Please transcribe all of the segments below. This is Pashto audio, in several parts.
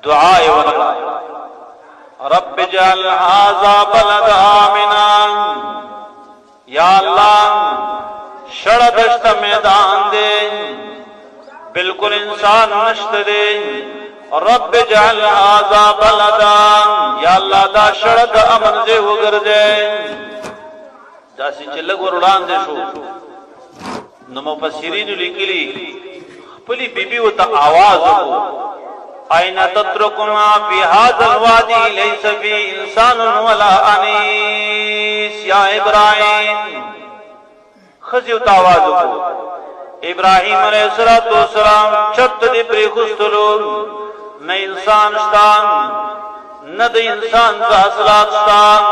دعائے ورکا رب اجعل هذا بلد آمنا یا اللہ شڑ دشت میدان دے بالکل انسان نشت دے رب اجعل هذا بلدا یا اللہ دا شڑ دا امن دے وگر دے دا سی چلگ ورڑان دے شو نو مفسرین لکلی پلی بی بی و تا آواز کو این تترکنا فی هذا الوادی لیس فی انسان ولا انیس یا ابراہیم خزیو تا آواز کو ابراہیم علیہ السلام چت دی پری خستلو نہ انسان شتان نہ دی انسان کا اصلات شتان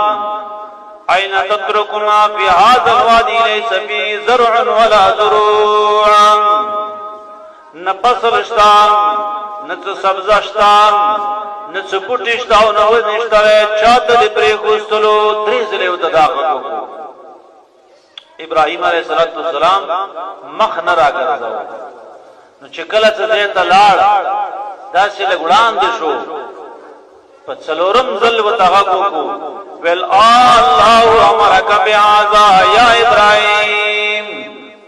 این تترکنا فی هذا الوادی لیس فی زرع ولا زروع نہ فصل شتان نہ سبزہ شتان نہ بوٹی شتاو نہ ونشتا چات دی پری خستلو دریزلے وداخل کو ابراہیم علیہ السلام مخ نہ را گرځاو نو چکل څه ته لاړ داسې لګړان دي شو په څلورم ځل وتاغه کو ویل الله امرک بهذا یا ابراهیم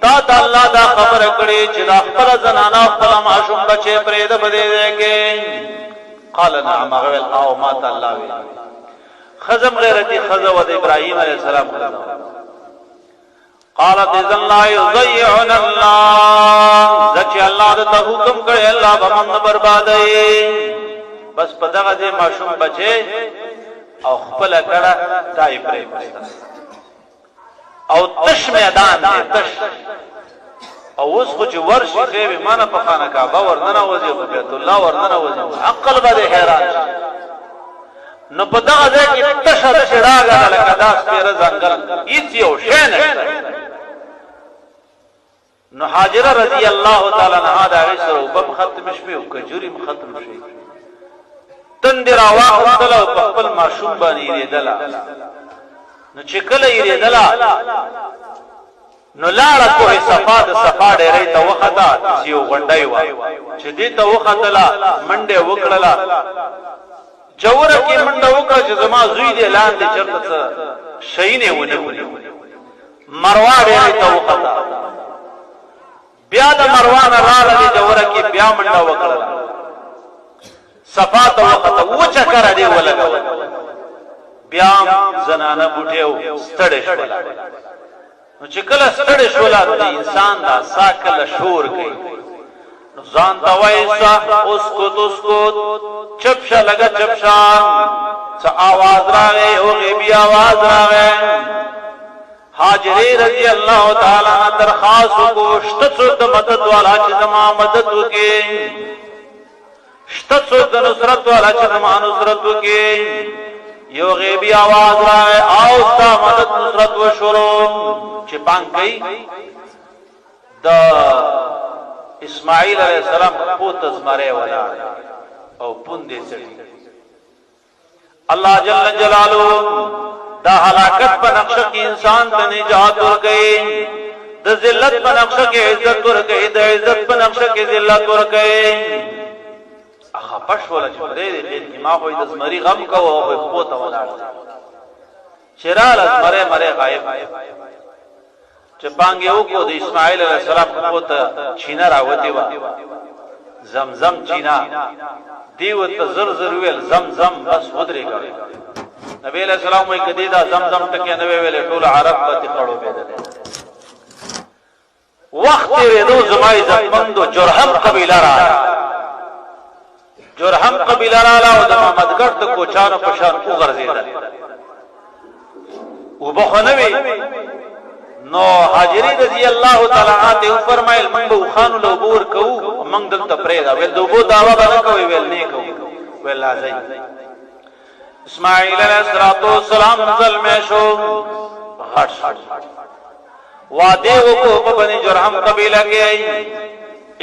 تا د الله دا خبر کړي چې دا خپل زنانه خپل معصوم بچي پرې د بده کې قال نعم ویل او ما تعالی وی خزم غیرتی خزو د ابراهیم علیه السلام قالت اذن لا يضيعن الله ذکر الله د حکم کړي الله بمن بربادي بس په دغه دې معصوم بچي او خپل کړه دای پرې او تش میدان دې تش او اوس خو چې ورش خېوي مانه په خانه کعبه ورننه وځي خو بیت الله ورننه وځي عقل به حیران نو په دغه ځای کې تشه د شړاګه لکه داس پیر ځنګل هیڅ یو شی نه نو حاجره رضی الله تعالی عنها دا غسر وبم ختم شوی او کجوري ختم شوی تندر واخدل او خپل معشوق باندې ریدلا نو چې کله ریدلا نو لاړه کوه صفا د صفا ډېرې ته وخته سیو غونډای و چې دې ته وختلا منډه وکړلا جوړه کې منډه وکړه چې زما زوی دې لاندې چرته شینه ونه مروه ډېرې ته وخته بیا د مروان راغله دې جوړه کې بیا منډه وکړه صفا ته وخته و چکر دې ولګا بیا زنانه بوټیو ستړې شول نو چې کله ستړې شول د انسان دا ساکل شور کوي نو ځان ته وایسا اسکوت چپشا لگا چپشا څه आवाज راغی او غیبی आवाज راغی حاجری رضی اللہ تعالی عنہ درخواست کو شتت مدد والا چې زما مدد وکي شتت نصرت والا چې زما نصرت وکي یو غیبی आवाज راغی او ستا مدد نصرت و شروع چې پان گئی د اسماعیل علیہ السلام پوت زمره ولا او پوندې سړي الله جل جلاله دا ہلاکت پر نقشہ کی انسان ته نجات ورکړي د ذلت پر نقشہ کې عزت ورکړي د عزت پر نقشہ کې ذلت ورکړي اخا پښ ولا چې دې دې ما خو د زمري غم کو او پوت ولا چرال زمره مره غایب چې پانګه وکړو د اسماعیل علیہ السلام پوت چینا راوتی و زمزم چینا دیو ته زر زر ویل زمزم بس ودرېږي نبی علیہ السلام وی کدی دا زمزم ټکه نه ویلې ټول عرب ته خړو بيدل وخت ورېدو زمای عزتمندو جرهم قبیله را جرهم قبیله را او د محمدګړ د کوچانو په شان وګرځیدل وبخنوي نو حاجری رضی الله تعالی عنہ فرمایل موږ خانو له بور کوو موږ دلته پرې دا ویل دوبو داوا باندې کوي ویل نه کوو ویل لازم اسماعیل علیہ السلام نزل میں شو غټ وعده کو په بنی جرهم قبیله کې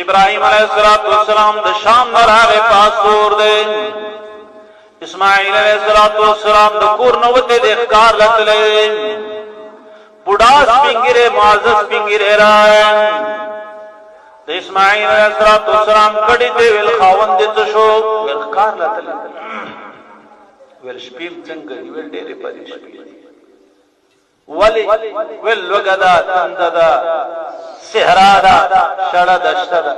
ابراہیم علیہ السلام د شام نه راغی پاسور دے اسماعیل علیہ السلام د کور نو ته د ښکار لتلې بډاس پنګره معزز پنګره را د اسماعیل علیہ السلام کډی ته ویل خاوند دې شو ښکار لته ویل شپې څنګه ویل ډېرې پرې شپې ولی ویل لوګه ده تنده ده صحرا ده شړه دشته ده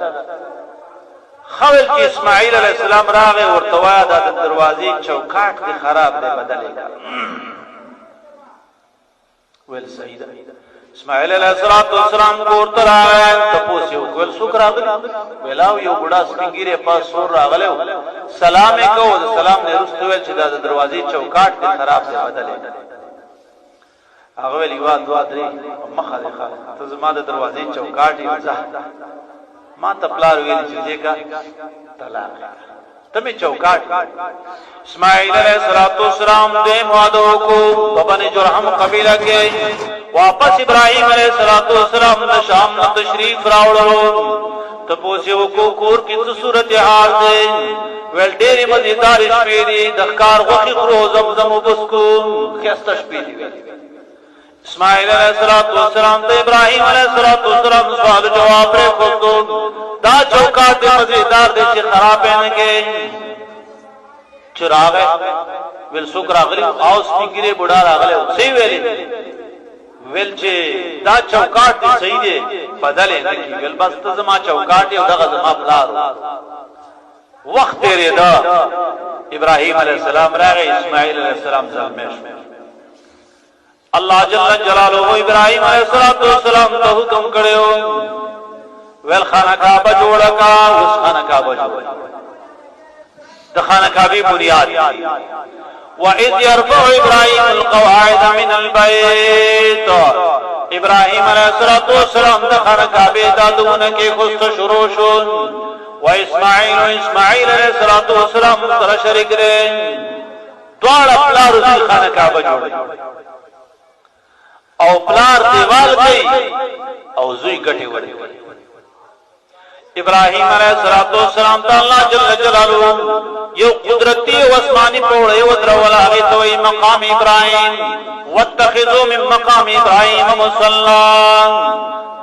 خول چې اسماعیل علیہ السلام راغی ورته وایه دا د دروازې چوکاټ دی خراب دی بدلې کړه ویل صحیح ده اسماعیل علیہ السلام کور ته راغی تپوس یې وکړ ویل څوک راغلی ویل او یو بوډا سپین ږیری پاس سور راغلی سلام یې کو د سلام نه وروسته ویل چې دا د دروازې چوکاټ دی خراب دی بدلې کړه هغه ویل یو دوه درې مخه دی ته زما د دروازې چوکاټ یې ځه ما ته پلار ویل چې دې کا طلاق تمه چوکاټ اسماعیل علیہ السلام دې موادو کو بابن جرهم قبیله کې واپس ابراهیم علیہ السلام د شام نه تشریف راوړو ته پوښیو کو کور کې څه صورت حال دی ول ډېری مزیدار شپې دي د ښکار غوخي خرو زمزم وبسکو خسته شپې دي اسماعیل علیہ السلام ته ابراهیم علیہ السلام سوال جواب پر کوو دا چوکاټ دې مزیدار دي چې خراب نه کې چراغ ول سوک راغلی او سپینګری بوډا راغلی صحیح ویل ویل چې دا چوکاټ دې صحیح دی بدل نه کی ول بس ته زما چوکاټ یو دغه زما پلار وخت تیرې دا ابراهیم علیہ السلام راغی اسماعیل علیہ السلام زلمیش الله جل جلاله ابراهیم علیہ السلام ته حکم کړو ویل خانه کعبه جوړ کا اوس خانه کعبه جوړ د خانه کعبه بنیاد واذ يرفع ابراهيم القواعد من البيت ابراهیم علیہ السلام د خانه کعبه دادونه کې خوست شروع شو و اسماعیل علیہ السلام سره شریک دي دواړه پلار د خانه کعبه جوړ او پلار دیوال کوي او زوی ګټي وړي ابراهیم علیہ السلام ته الله جل جلاله یو قدرتی او آسمانی پوره یو درولا هغه توي مقام ابراهیم واتخذوا من مقام ابراهیم مصلا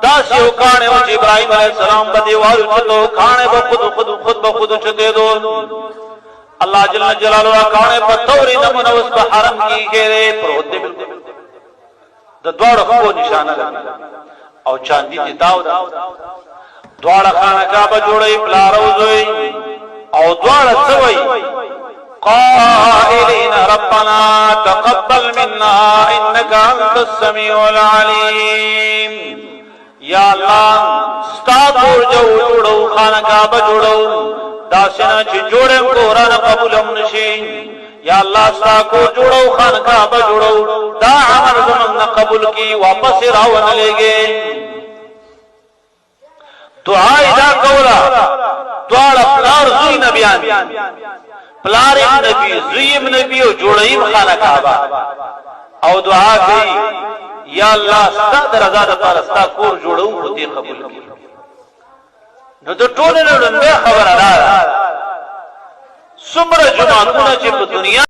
دا یو کانه چې ابراهیم علیہ السلام په دیوال چتو کانه به خود چته دو الله جل جلاله کانه په توري نمونه اوس په حرم کې غیره پروت دی د دوړ خو نشانه ده او چاندي دي داو دواړه خانه کعبه جوړي پلارو زوی او دواړه سوي قائلين ربنا تقبل منا انك انت السميع العليم یا الله ستاسو جوړو خانه کعبه جوړو داسنه چې جوړم قران قبولم نشي یا الله ستاسو جوړو خانه کعبه جوړو دا عمل زمون قبول کی واپس راون لګي دعا ادا کولا دواړه پلار زوی نبیان پلار نبی زوی نبی او جوړیم خانه کعبه او دعا کوي یا الله ستاسو رضا د پاره ستاسو کور جوړو دې قبول کړي نو د ټولو له خبره ده څومره جماعتونه چې په دنیا